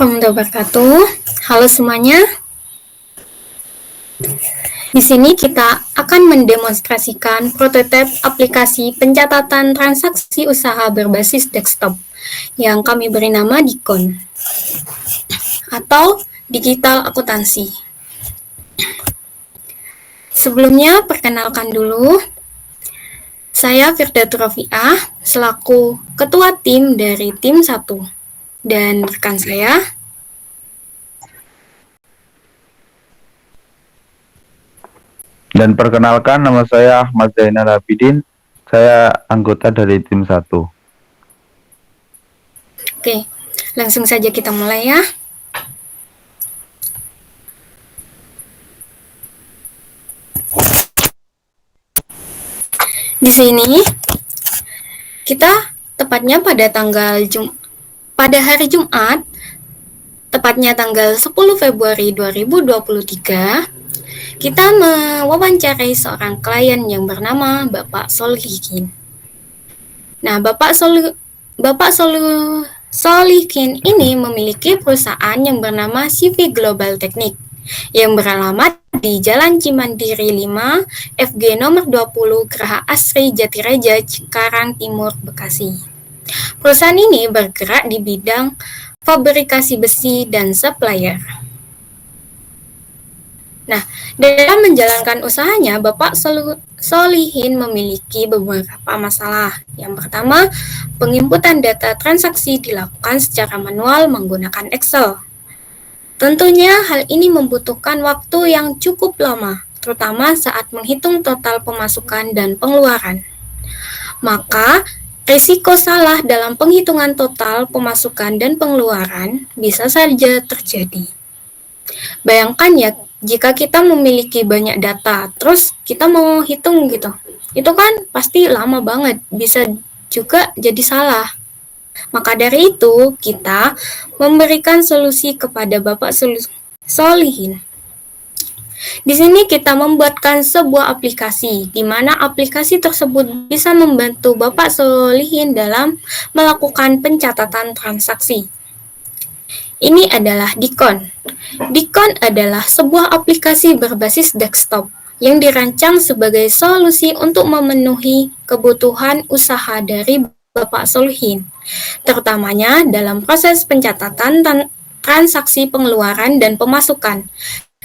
warahmatullahi wabarakatuh. Halo semuanya. Di sini kita akan mendemonstrasikan prototipe aplikasi pencatatan transaksi usaha berbasis desktop yang kami beri nama Dikon atau Digital Akuntansi. Sebelumnya, perkenalkan dulu. Saya Firda Turofiah, selaku Ketua Tim dari Tim 1. Dan rekan saya, Dan perkenalkan, nama saya Ahmad Zainal Abidin, saya anggota dari tim 1. Oke, langsung saja kita mulai ya. Di sini kita tepatnya pada hari Jumat, tepatnya tanggal 10 Februari 2023, kita mewawancarai seorang klien yang bernama Bapak Solihin. Nah, Bapak Solihin ini memiliki perusahaan yang bernama CV Global Teknik yang beralamat di Jalan Cimandiri 5, FG nomor 20, Geraha Asri Jatiraja, Cikarang Timur, Bekasi. Perusahaan ini bergerak di bidang fabrikasi besi dan supplier. Nah, dalam menjalankan usahanya, Bapak Solihin memiliki beberapa masalah. Yang pertama, penginputan data transaksi dilakukan secara manual menggunakan Excel. Tentunya hal ini membutuhkan waktu yang cukup lama, terutama saat menghitung total pemasukan dan pengeluaran. Maka, risiko salah dalam penghitungan total pemasukan dan pengeluaran bisa saja terjadi. Bayangkan ya, jika kita memiliki banyak data, terus kita mau hitung gitu, itu kan pasti lama banget, bisa juga jadi salah. Maka dari itu, kita memberikan solusi kepada Bapak Solihin. Di sini kita membuatkan sebuah aplikasi, di mana aplikasi tersebut bisa membantu Bapak Solihin dalam melakukan pencatatan transaksi. Ini adalah Dikon. Dikon adalah sebuah aplikasi berbasis desktop yang dirancang sebagai solusi untuk memenuhi kebutuhan usaha dari Bapak Solihin, terutamanya dalam proses pencatatan transaksi pengeluaran dan pemasukan,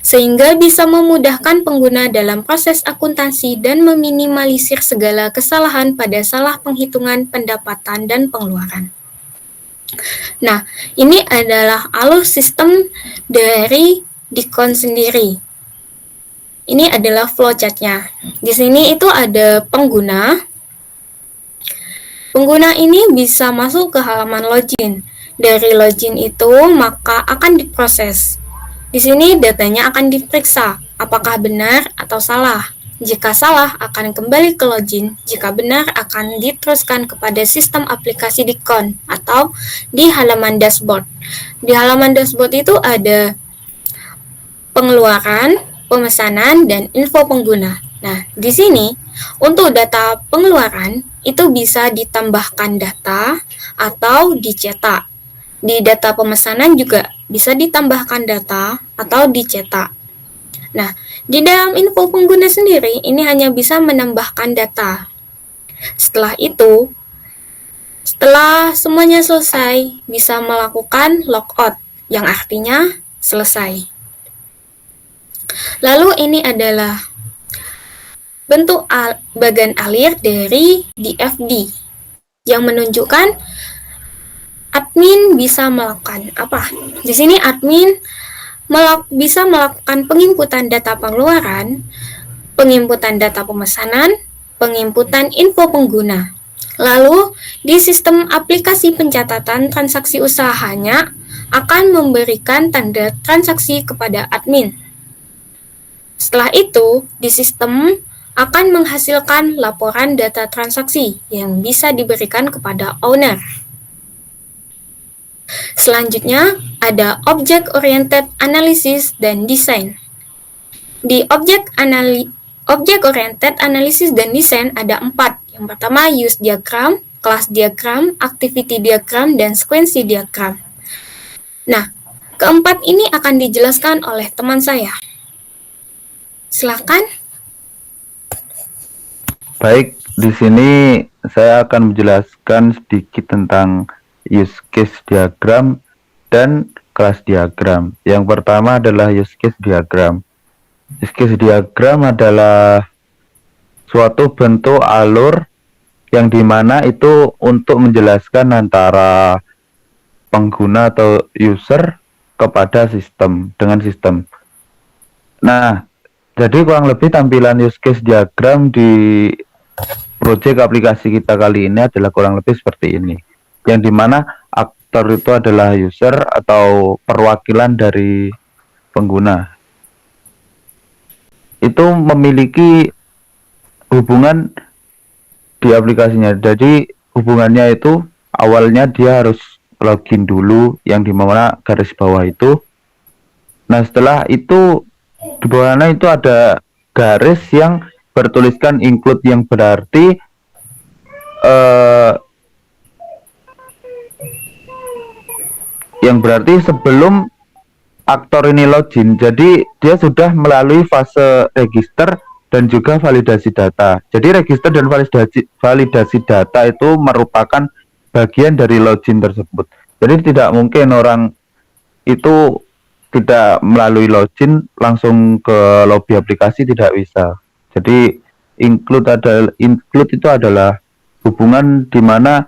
sehingga bisa memudahkan pengguna dalam proses akuntansi dan meminimalisir segala kesalahan pada salah penghitungan pendapatan dan pengeluaran. Nah, ini adalah alur sistem dari Dikon sendiri. Ini adalah flowchart-nya. Di sini itu ada pengguna. Pengguna ini bisa masuk ke halaman login. Dari login itu, maka akan diproses. Di sini datanya akan diperiksa, apakah benar atau salah. Jika salah, akan kembali ke login. Jika benar, akan diteruskan kepada sistem aplikasi Dikon atau di halaman dashboard. Di halaman dashboard itu ada pengeluaran, pemesanan, dan info pengguna. Nah, di sini untuk data pengeluaran itu bisa ditambahkan data atau dicetak. Di data pemesanan juga bisa ditambahkan data atau dicetak. Nah, di dalam info pengguna sendiri ini hanya bisa menambahkan data. Setelah itu, setelah semuanya selesai, bisa melakukan logout, yang artinya selesai. Lalu ini adalah bentuk bagan alir dari DFD yang menunjukkan admin bisa melakukan apa. Di sini admin bisa melakukan penginputan data pengeluaran, penginputan data pemesanan, penginputan info pengguna. Lalu, di sistem aplikasi pencatatan transaksi usahanya akan memberikan tanda transaksi kepada admin. Setelah itu, di sistem akan menghasilkan laporan data transaksi yang bisa diberikan kepada owner. Selanjutnya, ada Object Oriented Analysis dan Design. Di Object Oriented Analysis dan Design ada 4. Yang pertama, Use Diagram, Class Diagram, Activity Diagram, dan Sequence Diagram. Nah, Keempat ini akan dijelaskan oleh teman saya. Silakan. Baik, di sini saya akan menjelaskan sedikit tentang use case diagram dan kelas diagram. Yang pertama adalah use case diagram. Use case diagram adalah suatu bentuk alur yang dimana itu untuk menjelaskan antara pengguna atau user kepada sistem dengan sistem. Nah, jadi kurang lebih tampilan use case diagram di proyek aplikasi kita kali ini adalah kurang lebih seperti ini, yang dimana aktor itu adalah user atau perwakilan dari pengguna. Itu memiliki hubungan di aplikasinya. Jadi hubungannya itu awalnya dia harus login dulu, yang dimana garis bawah itu. Nah, setelah itu di bawahnya itu ada garis yang bertuliskan include, yang berarti sebelum aktor ini login, jadi dia sudah melalui fase register dan juga validasi data. Jadi register dan validasi data itu merupakan bagian dari login tersebut. Jadi tidak mungkin orang itu tidak melalui login langsung ke lobby aplikasi, tidak bisa. Jadi include itu adalah hubungan di mana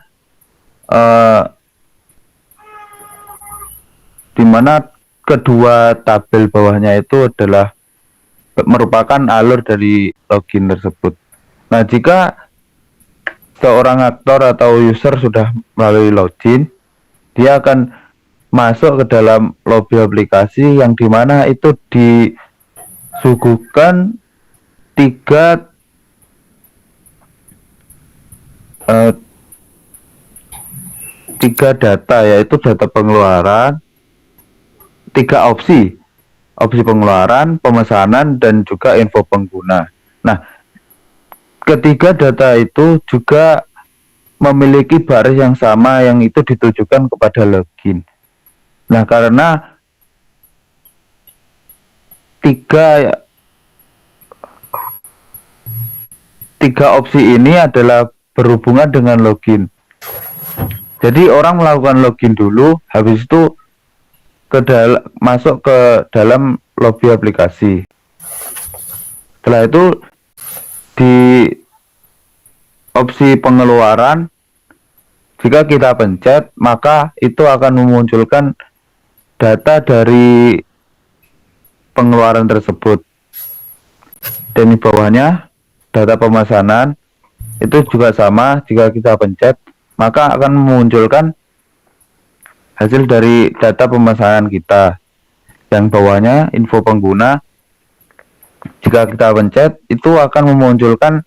kedua tabel bawahnya itu adalah merupakan alur dari login tersebut. Nah, jika seorang aktor atau user sudah melalui login, dia akan masuk ke dalam lobby aplikasi, yang dimana itu disuguhkan tiga data, yaitu data pengeluaran, tiga opsi pengeluaran, pemesanan, dan juga info pengguna. Nah, ketiga data itu juga memiliki baris yang sama, yang itu ditujukan kepada login. Nah, karena tiga opsi ini adalah berhubungan dengan login. Jadi orang melakukan login dulu, habis itu masuk ke dalam lobby aplikasi. Setelah itu di opsi pengeluaran, jika kita pencet, maka itu akan memunculkan data dari pengeluaran tersebut. Dan di bawahnya data pemesanan itu juga sama, jika kita pencet maka akan memunculkan hasil dari data pemesanan kita. Yang bawahnya info pengguna, jika kita pencet itu akan memunculkan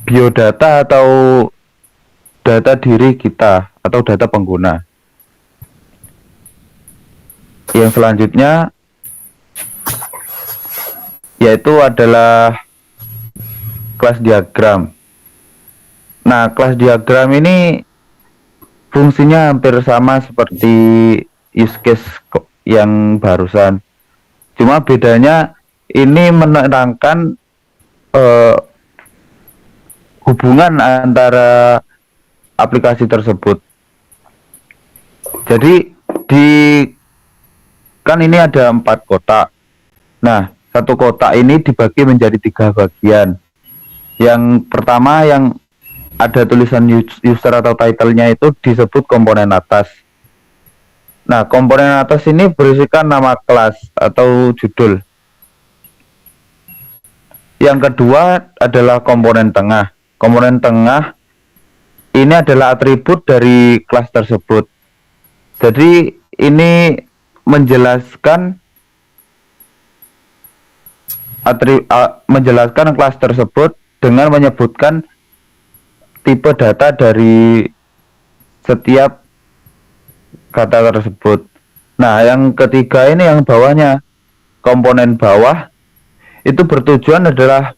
biodata atau data diri kita atau data pengguna. Yang selanjutnya yaitu adalah kelas diagram. Nah, kelas diagram ini fungsinya hampir sama seperti use case yang barusan. Cuma bedanya ini menerangkan hubungan antara aplikasi tersebut. Jadi kan ini ada 4 kotak. Nah, satu kotak ini dibagi menjadi 3 bagian. Yang pertama yang ada tulisan user atau title-nya itu disebut komponen atas. Nah, komponen atas ini berisikan nama kelas atau judul. Yang kedua adalah komponen tengah. Komponen tengah ini adalah atribut dari kelas tersebut. Jadi ini menjelaskan kelas tersebut dengan menyebutkan tipe data dari setiap kata tersebut. Nah, yang ketiga ini yang bawahnya, komponen bawah, itu bertujuan adalah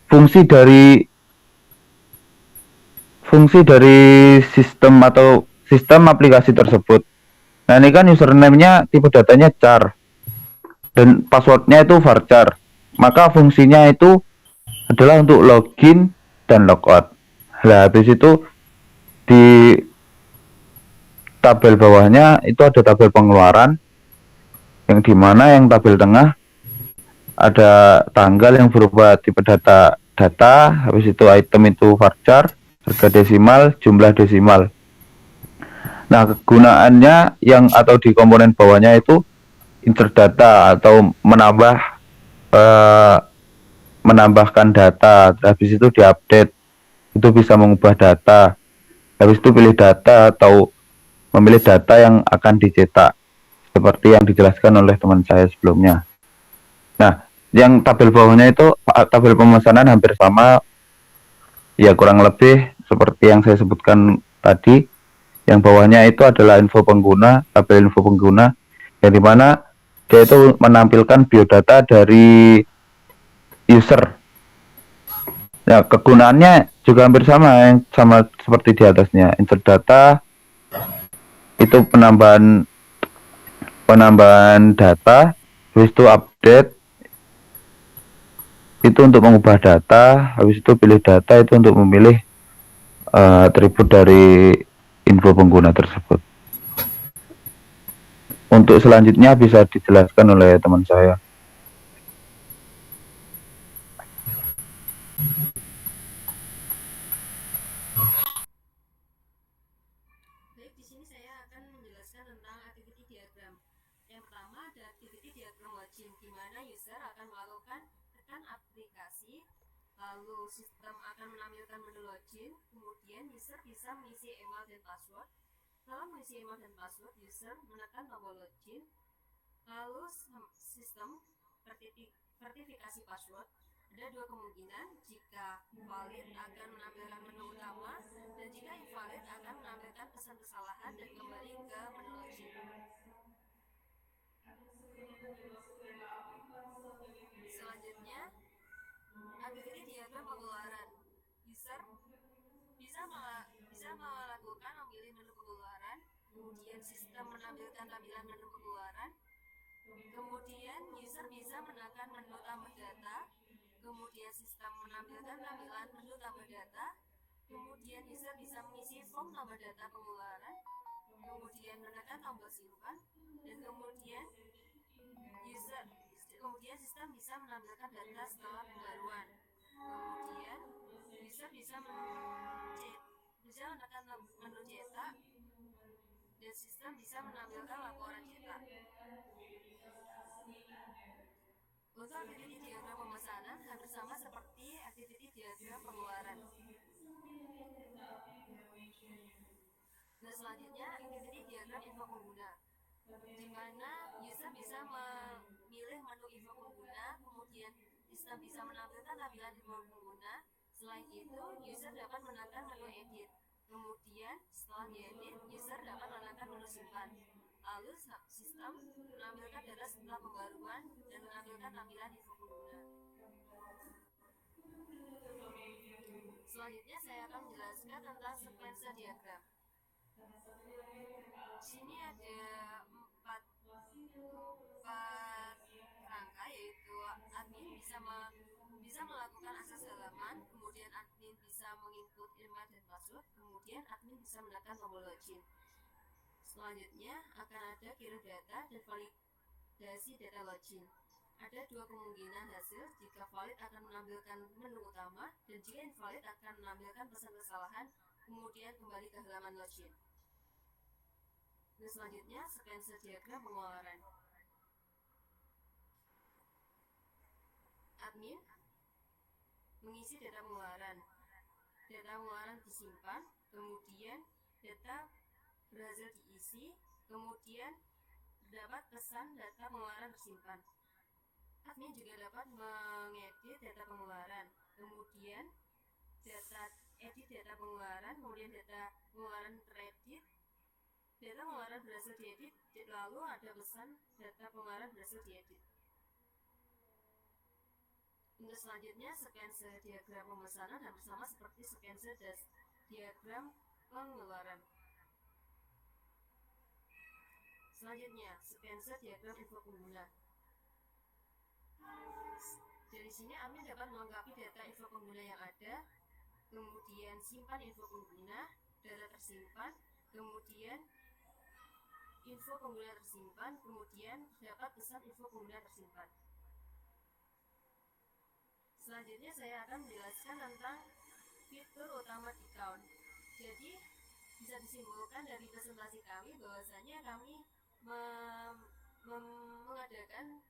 fungsi dari sistem atau sistem aplikasi tersebut. Nah, ini kan username-nya tipe datanya char dan passwordnya itu varchar. Maka fungsinya itu adalah untuk login dan logout. Nah, habis itu di tabel bawahnya itu ada tabel pengeluaran, yang dimana yang tabel tengah ada tanggal yang berupa tipe data, habis itu item itu varchar, harga desimal, jumlah desimal. Nah, kegunaannya yang atau di komponen bawahnya itu insert data atau eh, menambahkan data, habis itu diupdate, itu bisa mengubah data, habis itu pilih data atau memilih data yang akan dicetak seperti yang dijelaskan oleh teman saya sebelumnya. Nah, yang tabel bawahnya itu tabel pemesanan hampir sama, ya kurang lebih seperti yang saya sebutkan tadi. Yang bawahnya itu adalah info pengguna, tabel info pengguna, yang dimana dia itu menampilkan biodata dari user. Ya, kegunaannya juga hampir sama, yang sama seperti di atasnya. Insert data itu penambahan data, habis itu update itu untuk mengubah data, habis itu pilih data itu untuk memilih atribut dari info pengguna tersebut. Untuk selanjutnya bisa dijelaskan oleh teman saya. Baik, di sini saya akan menjelaskan tentang activity diagram. Yang pertama ada activity diagram login, di mana user akan melakukan tekan aplikasi, lalu sistem akan menampilkan menu login, kemudian user bisa mengisi email dan password. Setelah mengisi email dan password, user menekan tombol login, lalu sistem verifikasi password. Ada dua kemungkinan, jika valid akan menampilkan menu utama, dan jika invalid akan menampilkan pesan kesalahan dan kembali ke menu login. Selanjutnya, activity diagram pengeluaran. User bisa melakukan memilih menu pengeluaran, kemudian sistem menampilkan tampilan menu pengeluaran, kemudian user bisa menekan menu tambah data, kemudian sistem menampilkan tampilan menu tambah data, kemudian user bisa mengisi form tambah data pengeluaran, kemudian menekan tombol simpan, dan kemudian sistem bisa menampilkan data setelah pembaruan. Kemudian user bisa menekan menu cetak, dan sistem bisa menampilkan laporan cetak. Untuk activity diagram pemesanan hampir sama seperti activity diagram pengeluaran. Nah, selanjutnya activity diagram info pengguna, di mana user bisa memilih menu info pengguna, kemudian sistem bisa menampilkan tampilan info pengguna. Selain itu, user dapat menekan menu edit. Kemudian, setelah diedit, user dapat menekan menu simpan. Lalu, sistem menampilkan data setelah pembaruan dan menampilkan tampilan info pengguna. Selanjutnya, saya akan menjelaskan tentang sequence diagram. Di sini ada empat rangka, yaitu admin bisa melakukan akses halaman, kemudian admin bisa menginput email dan password, kemudian admin bisa menekan tombol login. Selanjutnya akan ada kirim data dan validasi data login. Ada dua kemungkinan hasil, jika valid akan menampilkan menu utama, dan jika invalid akan menampilkan pesan kesalahan, kemudian kembali ke halaman login. Dan selanjutnya sequence diagram pengeluaran. Admin mengisi data pengeluaran. Data pengeluaran disimpan, kemudian data berhasil diisi, kemudian terdapat pesan data pengeluaran tersimpan. Admin juga dapat mengedit data pengeluaran, kemudian edit data pengeluaran, kemudian data pengeluaran teredit, data pengeluaran berhasil diedit, lalu ada pesan data pengeluaran berhasil diedit. Untuk selanjutnya, sequence diagram pemesanan hampir sama seperti sequence diagram pengeluaran. Selanjutnya, sequencer diagram info pengguna. Dari sini admin dapat melengkapi data info pengguna yang ada, kemudian simpan info pengguna, data tersimpan, kemudian info pengguna tersimpan, kemudian dapat pesan info pengguna tersimpan. Selanjutnya saya akan menjelaskan tentang fitur utama di count. Jadi bisa disimpulkan dari presentasi kami bahwasanya kami mengadakan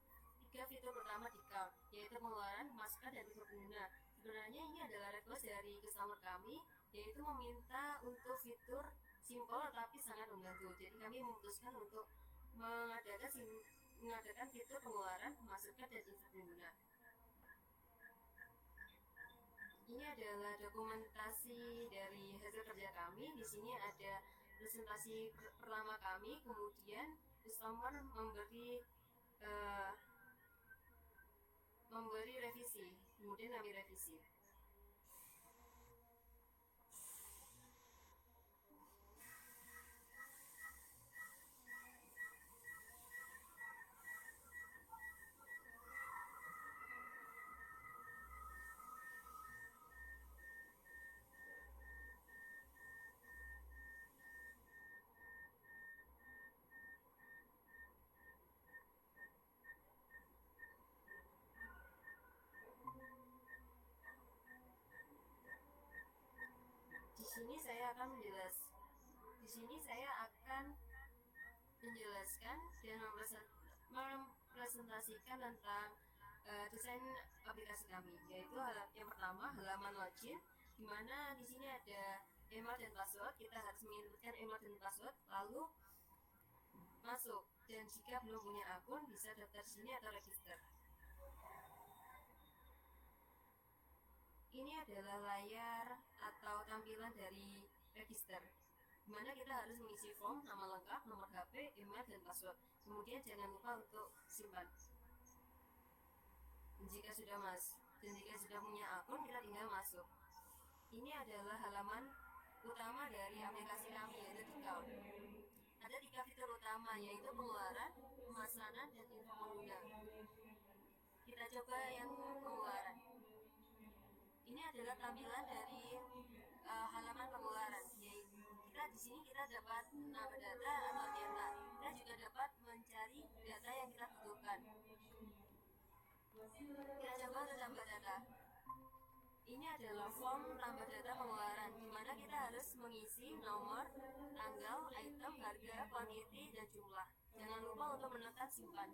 3 fitur utama di count, yaitu pengeluaran, pemasukan, dan info pengguna. Sebenarnya ini adalah request dari customer kami, yaitu meminta untuk fitur simple tapi sangat membantu. Jadi kami memutuskan untuk mengadakan fitur pengeluaran, pemasukan, dan info pengguna. Ini adalah dokumentasi dari hasil kerja kami. Di sini ada presentasi pertama kami, kemudian customer memberi revisi, kemudian kami revisi. Di sini saya akan menjelaskan dan mempresentasikan tentang desain aplikasi kami, yaitu yang pertama halaman login, di mana di sini ada email dan password. Kita harus menginputkan email dan password, lalu masuk. Dan jika belum punya akun, bisa daftar sini atau register. Ini adalah layar atau tampilan dari register, di mana kita harus mengisi form, nama lengkap, nomor HP, email, dan password. Kemudian jangan lupa untuk simpan. Dan jika sudah punya akun, kita tinggal masuk. Ini adalah halaman utama dari aplikasi kami, yaitu di count. Ada 3 fitur utama, yaitu pengeluaran, pemesanan, dan info pengguna. Kita coba yang pengeluaran. Ini adalah tampilan dari halaman pengeluaran. Kita di sini dapat menambah data atau cetak. Kita juga dapat mencari data yang kita butuhkan. Kita coba untuk tambah data. Ini adalah form tambah data pengeluaran, di mana kita harus mengisi nomor, tanggal, item, harga, quantity, dan jumlah. Jangan lupa untuk menekan simpan.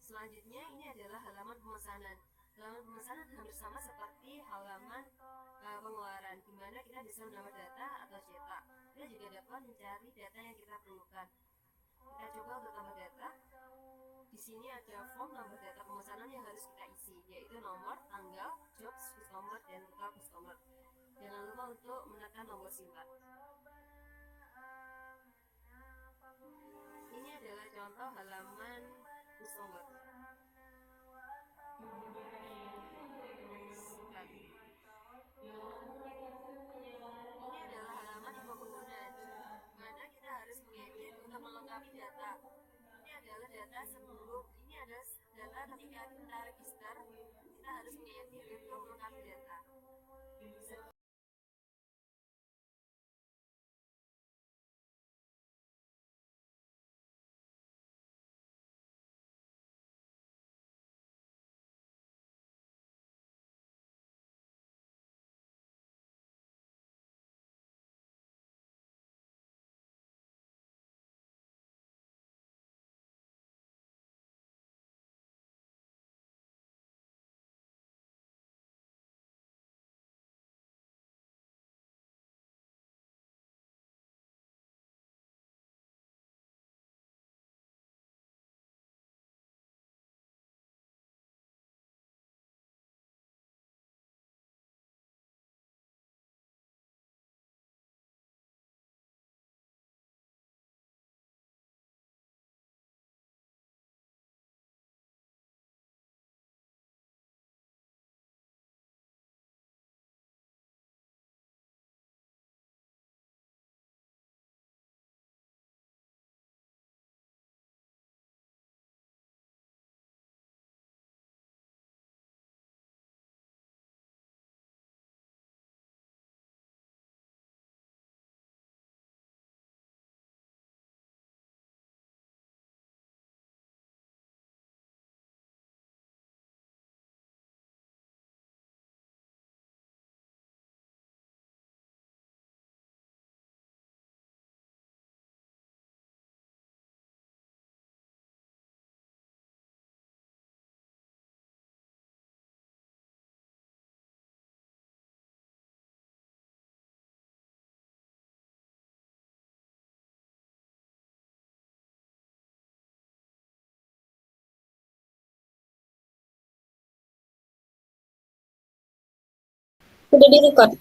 Selanjutnya ini adalah halaman pemesanan. Halaman pemesanan hampir sama seperti halaman pengeluaran, di mana kita bisa menambah data atau cetak. Kita juga dapat mencari data yang kita perlukan. Kita coba untuk tambah data. Di sini ada form tambah data pemesanan yang harus kita isi, yaitu nomor, tanggal, jobs, customer, dan total customer. Jangan lupa untuk menekan tombol simpan. Ini adalah contoh halaman customer. Ini adalah halaman info pengguna, di mana kita harus mengedit untuk melengkapi data. Ini adalah data sebelum, ini ada data ketika kita register, kita harus mengedit untuk melengkapi data. Udah di record.